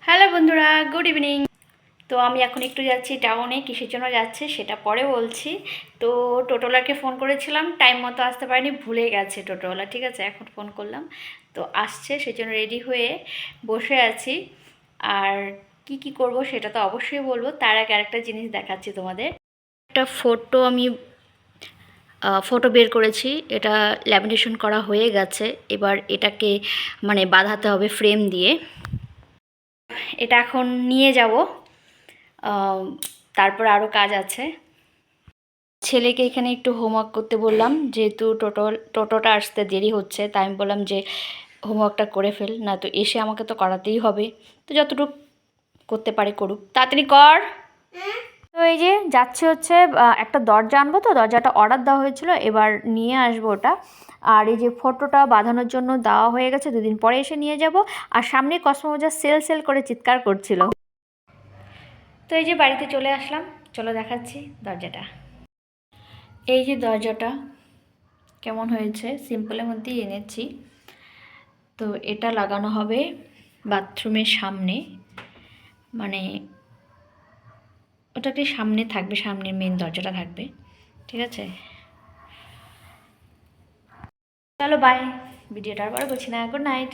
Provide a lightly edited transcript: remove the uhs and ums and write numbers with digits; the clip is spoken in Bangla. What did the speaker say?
হ্যালো বন্ধুরা, গুড ইভিনিং। তো আমি এখন একটু যাচ্ছি টাউনে, কিসের জন্য যাচ্ছে সেটা পরে বলছি। তো টোটোওয়ালাকে ফোন করেছিলাম, টাইম মতো আসতে পারেনি, ভুলে গেছে টোটোওয়ালা। ঠিক আছে, এখন ফোন করলাম, তো আসছে, সেজন্য রেডি হয়ে বসে আছি। আর কি কি করব সেটা তো অবশ্যই বলবো, তার আগে আরেকটা জিনিস দেখাচ্ছি তোমাদের। একটা ফটো বের করেছি, এটা ল্যামিনেশন করা হয়ে গেছে। এবার এটাকে বাঁধাতে হবে ফ্রেম দিয়ে। এটা এখন নিয়ে যাব, তারপর আরও কাজ আছে। ছেলেকে এখানে একটু হোমওয়ার্ক করতে বললাম, যেহেতু টোটোটা আসতে দেরি হচ্ছে, তাই আমি বললাম যে হোমওয়ার্কটা করে ফেল, না তো এসে আমাকে তো করাতেই হবে। তো যতটুকু করতে পারে করুক, তাড়াতাড়ি কর। তো এই যে যাচ্ছে হচ্ছে, একটা দরজা আনবো, তো দরজাটা অর্ডার দেওয়া হয়েছিল, এবার নিয়ে আসবো ওটা। আর এই যে ফটোটা বাঁধানোর জন্য দেওয়া হয়ে গেছে, 2 দিন পরে এসে নিয়ে যাব। আর সামনে কসমোবাজার সেল সেল করে চিৎকার করছিল। তো এই যে বাড়িতে চলে আসলাম, চলো দেখাচ্ছি দরজাটা। এই যে দরজাটা কেমন হয়েছে, সিম্পলের মধ্যেই এনেছি। তো এটা লাগানো হবে বাথরুমের সামনে, মানে ওটাকে সামনে থাকবে, সামনে মেন দরজাটা থাকবে। ঠিক আছে, চলো বাই, ভিডিওটা আর বড় করছি না, গুড নাইট।